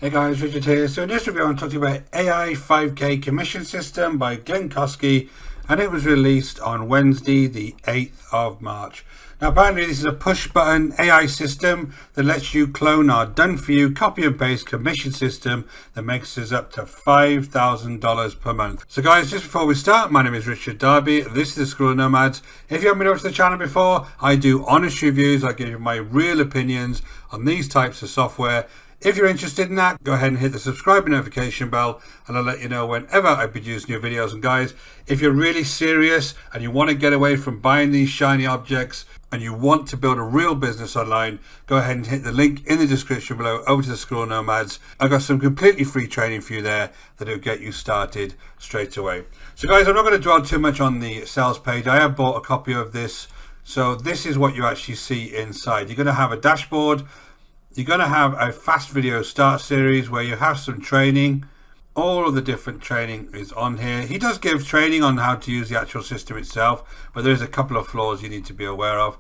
Hey guys, Richard here. So in this review I'm talking about AI 5K commission system by Glenn Kosky, and it was released on Wednesday the 8th of March. Now apparently this is a push button AI system that lets you clone our done for you copy and paste commission system that makes us up to $5,000 per month. So guys, just before we start, my name is Richard Darby. This is the Scroller Nomads. If you haven't been over to the channel before, I do honest reviews. I give you my real opinions on these types of software. If you're interested in that, go ahead and hit the subscribe and notification bell, and I'll let you know whenever I produce new videos. And guys, if you're really serious and you want to get away from buying these shiny objects and you want to build a real business online, go ahead and hit the link in the description below over to the Scroller Nomads. I've got some completely free training for you there that'll get you started straight away. So guys, I'm not going to dwell too much on the sales page. I have bought a copy of this. So this is what you actually see inside. You're going to have a dashboard. You're going to have a fast video start series where you have some training. All of the different training is on here. He does give training on how to use the actual system itself, but there's a couple of flaws you need to be aware of.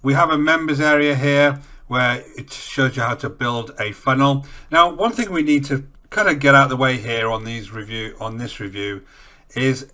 We have a members area here where it shows you how to build a funnel. Now, one thing we need to kind of get out of the way here on this review is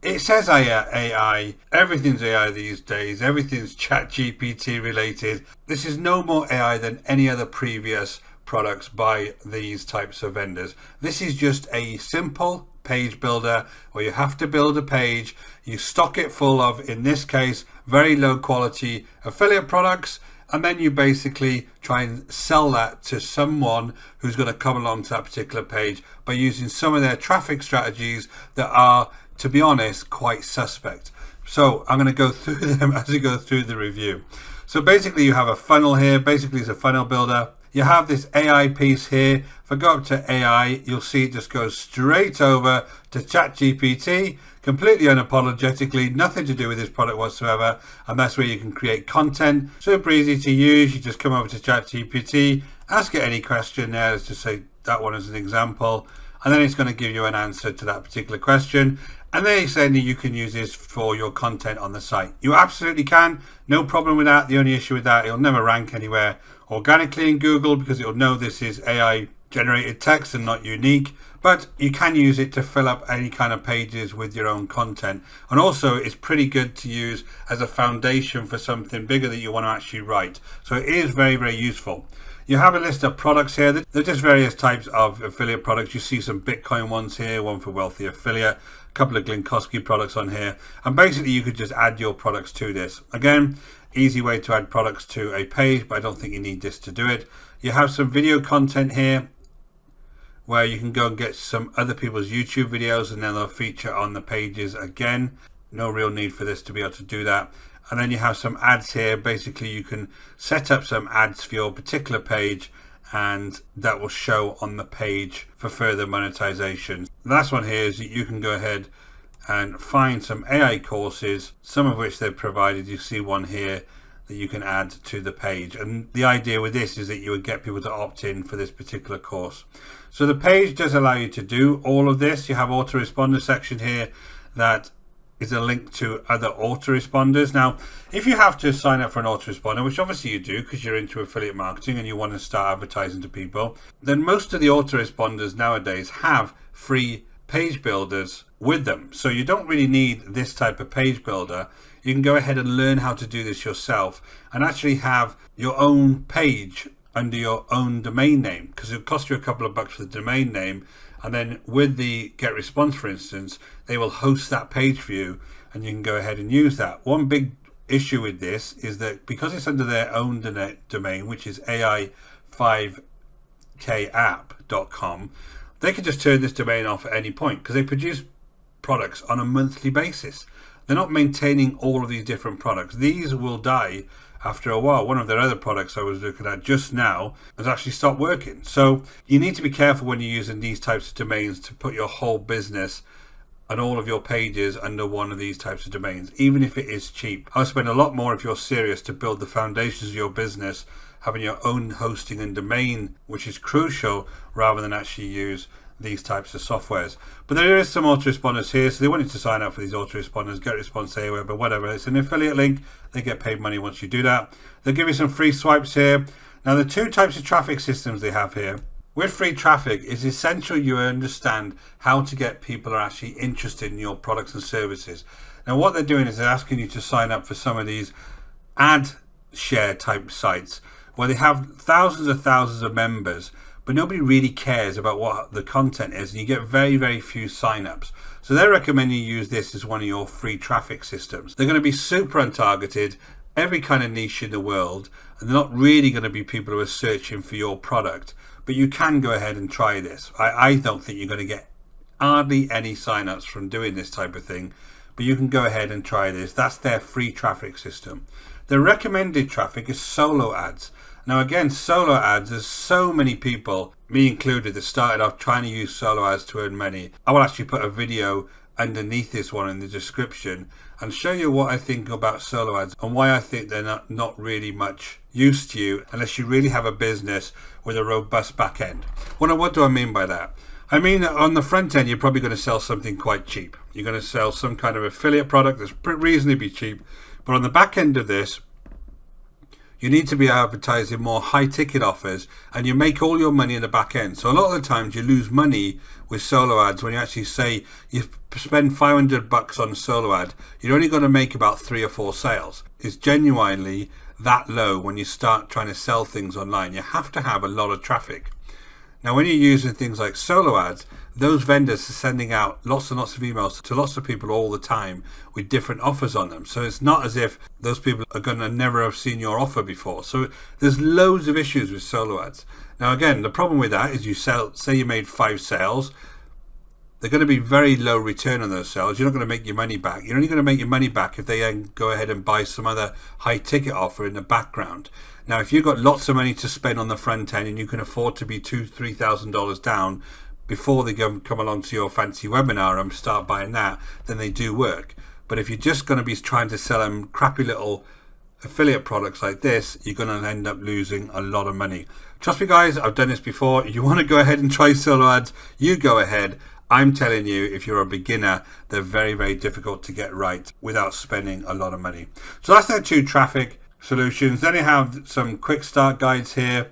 it says AI, everything's AI these days, everything's ChatGPT related. This is no more AI than any other previous products by these types of vendors. This is just a simple page builder where you have to build a page, you stock it full of, in this case, very low quality affiliate products, and then you basically try and sell that to someone who's going to come along to that particular page by using some of their traffic strategies that are, to be honest, quite suspect. So I'm going to go through them as we go through the review. So basically you have a funnel here. Basically it's a funnel builder. You have this AI piece here. If I go up to AI, you'll see it just goes straight over to ChatGPT, completely unapologetically, nothing to do with this product whatsoever. And that's where you can create content. Super easy to use. You just come over to ChatGPT, ask it any question there. Let's just say that one as an example. And then it's going to give you an answer to that particular question. And then he's saying that you can use this for your content on the site. You absolutely can. No problem with that. The only issue with that, it'll never rank anywhere organically in Google because it'll know this is AI generated text and not unique. But you can use it to fill up any kind of pages with your own content. And also it's pretty good to use as a foundation for something bigger that you want to actually write. So it is very, very useful. You have a list of products here. They're just various types of affiliate products. You see some Bitcoin ones here, one for Wealthy Affiliate, a couple of Glenn Kosky products on here. And basically you could just add your products to this. Again, easy way to add products to a page, but I don't think you need this to do it. You have some video content here where you can go and get some other people's YouTube videos and then they'll feature on the pages again. No real need for this to be able to do that. And then you have some ads here. Basically, you can set up some ads for your particular page and that will show on the page for further monetization. The last one here is that you can go ahead and find some AI courses, some of which they've provided. You see one here that you can add to the page. And the idea with this is that you would get people to opt in for this particular course. So the page does allow you to do all of this. You have autoresponder section here that is a link to other autoresponders. Now, if you have to sign up for an autoresponder, which obviously you do because you're into affiliate marketing and you want to start advertising to people, then most of the autoresponders nowadays have free page builders with them. So you don't really need this type of page builder. You can go ahead and learn how to do this yourself and actually have your own page under your own domain name, because it'll cost you a couple of bucks for the domain name. And then with the GetResponse, for instance, they will host that page for you and you can go ahead and use that. One big issue with this is that because it's under their own domain, which is AI5kapp.com, they can just turn this domain off at any point because they produce products on a monthly basis. They're not maintaining all of these different products. These will die after a while. One of their other products I was looking at just now has actually stopped working. So you need to be careful when you're using these types of domains to put your whole business and all of your pages under one of these types of domains, even if it is cheap. I'll spend a lot more if you're serious to build the foundations of your business, having your own hosting and domain, which is crucial, rather than actually use these types of softwares. But there is some autoresponders here, so they wanted to sign up for these autoresponders, GetResponse, Aweber, whatever. It's an affiliate link. They get paid money once you do that. They'll give you some free swipes here. Now the two types of traffic systems they have here With free traffic, it's essential you understand how to get people are actually interested in your products and services. Now, what they're doing is they're asking you to sign up for some of these ad share type sites where they have thousands of members, but nobody really cares about what the content is, and you get very, very few signups. So they recommend you use this as one of your free traffic systems. They're going to be super untargeted, every kind of niche in the world, and they're not really going to be people who are searching for your product. But you can go ahead and try this. I don't think you're going to get hardly any signups from doing this type of thing, but you can go ahead and try this. That's their free traffic system. The recommended traffic is solo ads. Now again, solo ads, there's so many people, me included, that started off trying to use solo ads to earn money. I will actually put a video underneath this one in the description and show you what I think about solo ads and why I think they're not really much use to you unless you really have a business with a robust back end. Well, what do I mean by that? I mean, on the front end, you're probably going to sell something quite cheap. You're going to sell some kind of affiliate product that's reasonably cheap. But on the back end of this, you need to be advertising more high ticket offers, and you make all your money in the back end. So a lot of the times you lose money with solo ads when you actually say you spend $500 on a solo ad, you're only going to make about 3 or 4 sales. It's genuinely that low when you start trying to sell things online. You have to have a lot of traffic. Now, when you're using things like solo ads, those vendors are sending out lots and lots of emails to lots of people all the time with different offers on them. So it's not as if those people are going to never have seen your offer before. So there's loads of issues with solo ads. Now, again, the problem with that is you say you made 5 sales. They're going to be very low return on those sales. You're not going to make your money back. You're only going to make your money back if they go ahead and buy some other high ticket offer in the background. Now, if you've got lots of money to spend on the front end and you can afford to be $2,000-$3,000 down before they come along to your fancy webinar and start buying that, then they do work. But if you're just going to be trying to sell them crappy little affiliate products like this, you're going to end up losing a lot of money. Trust me, guys, I've done this before. If you want to go ahead and try solo ads, you go ahead. I'm telling you, if you're a beginner, they're very, very difficult to get right without spending a lot of money. So that's their 2 traffic solutions. Then you have some quick start guides here.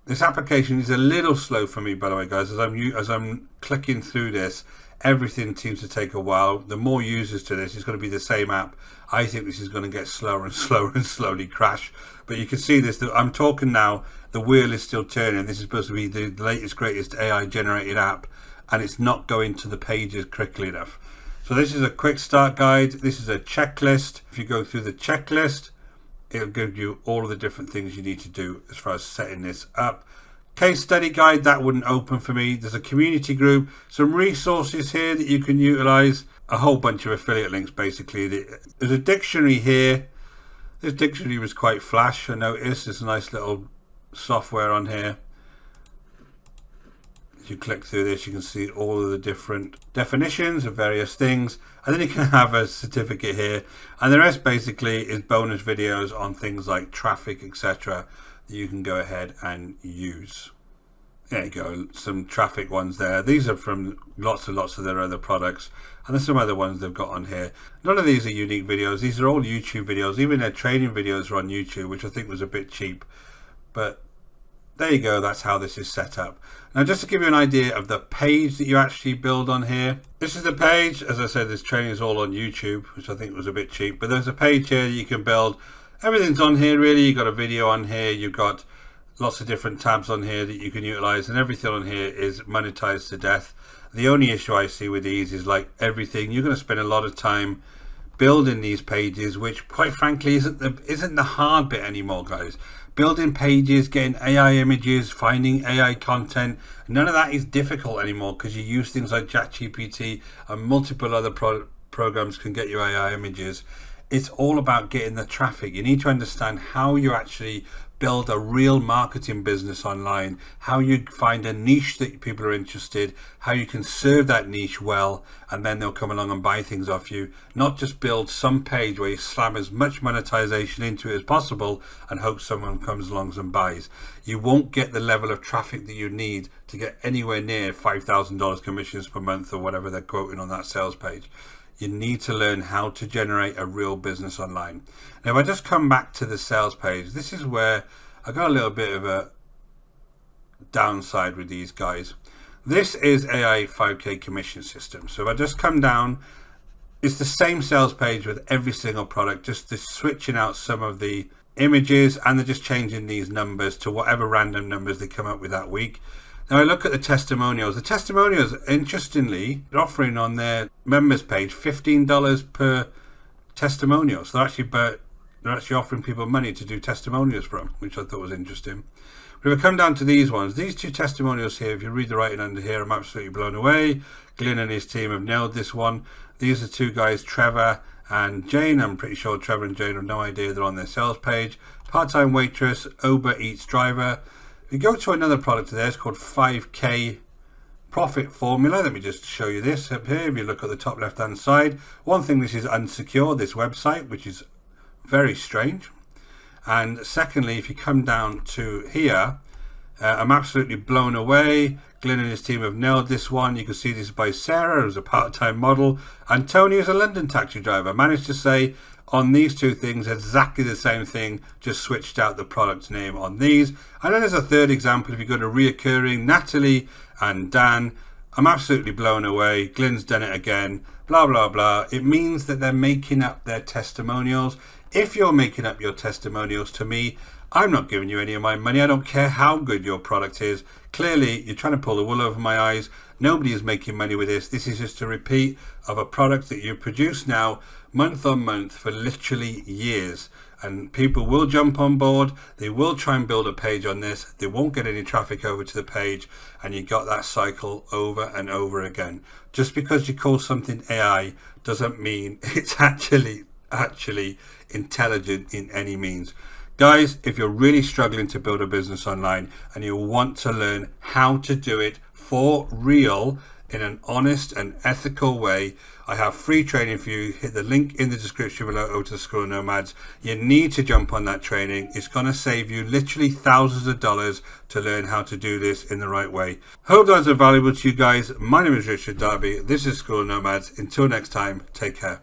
This application is a little slow for me, by the way, guys. As I'm clicking through this, everything seems to take a while. The more users to this, it's going to be the same app. I think this is going to get slower and slower and slowly crash. But you can see this. I'm talking now. The wheel is still turning. This is supposed to be the latest, greatest AI generated app, and it's not going to the pages quickly enough. So this is a quick start guide. This is a checklist. If you go through the checklist, it'll give you all of the different things you need to do as far as setting this up. Case study guide, that wouldn't open for me. There's a community group, some resources here that you can utilize, a whole bunch of affiliate links basically. There's a dictionary here. This dictionary was quite flash. I noticed there's a nice little software on here. If you click through this, you can see all of the different definitions of various things, and then you can have a certificate here, and the rest basically is bonus videos on things like traffic, etc., that you can go ahead and use. There you go, some traffic ones there. These are from lots and lots of their other products, and there's some other ones they've got on here. None of these are unique videos. These are all YouTube videos. Even their training videos are on YouTube, which I think was a bit cheap, but there you go. That's how this is set up. Now, just to give you an idea of the page that you actually build on here, this is the page. As I said, this training is all on YouTube, which I think was a bit cheap, but there's a page here that you can build. Everything's on here really. You've got a video on here, you've got lots of different tabs on here that you can utilize, and everything on here is monetized to death. The only issue I see with these is, like everything, you're going to spend a lot of time building these pages, which quite frankly isn't the hard bit anymore, guys. Building pages, getting AI images, finding AI content, none of that is difficult anymore because you use things like ChatGPT and multiple other programs can get you AI images. It's all about getting the traffic. You need to understand how you actually build a real marketing business online, how you find a niche that people are interested, how you can serve that niche well, and then they'll come along and buy things off you. Not just build some page where you slam as much monetization into it as possible and hope someone comes along and buys. You won't get the level of traffic that you need to get anywhere near $5,000 commissions per month or whatever they're quoting on that sales page. You need to learn how to generate a real business online. Now, if I just come back to the sales page, this is where I got a little bit of a downside with these guys. This is AI 5K commission system. So if I just come down, it's the same sales page with every single product, just switching out some of the images, and they're just changing these numbers to whatever random numbers they come up with that week. Now I look at the testimonials. The testimonials, interestingly, they're offering on their members page $15 per testimonial. So they're actually offering people money to do testimonials from, which I thought was interesting. But if I come down to these ones, these two testimonials here, if you read the writing under here, I'm absolutely blown away. Glyn and his team have nailed this one. These are two guys, Trevor and Jane. I'm pretty sure Trevor and Jane have no idea they're on their sales page. Part-time waitress, Uber Eats driver. If you go to another product there, it's called 5K profit formula. Let me just show you this up here. If you look at the top left-hand side, one thing, this is unsecure, this website, which is very strange. And secondly, if you come down to here, I'm absolutely blown away. Glyn and his team have nailed this one. You can see this by Sarah, who's a part-time model, and Tony is a London taxi driver. Managed to say on these two things exactly the same thing, just switched out the product name on these. And then there's a third example. If you go to reoccurring, Natalie and Dan, I'm absolutely blown away. Glyn's done it again, blah, blah, blah. It means that they're making up their testimonials. If you're making up your testimonials, to me, I'm not giving you any of my money. I don't care how good your product is. Clearly, you're trying to pull the wool over my eyes. Nobody is making money with this. This is just a repeat of a product that you've produced now month on month for literally years. And people will jump on board. They will try and build a page on this. They won't get any traffic over to the page. And you got that cycle over and over again. Just because you call something AI doesn't mean it's actually intelligent in any means. Guys, if you're really struggling to build a business online and you want to learn how to do it for real in an honest and ethical way, I have free training for you. Hit the link in the description below over to the School of Nomads. You need to jump on that training. It's going to save you literally thousands of dollars to learn how to do this in the right way. Hope those are valuable to you guys. My name is Richard Darby. This is School of Nomads. Until next time, take care.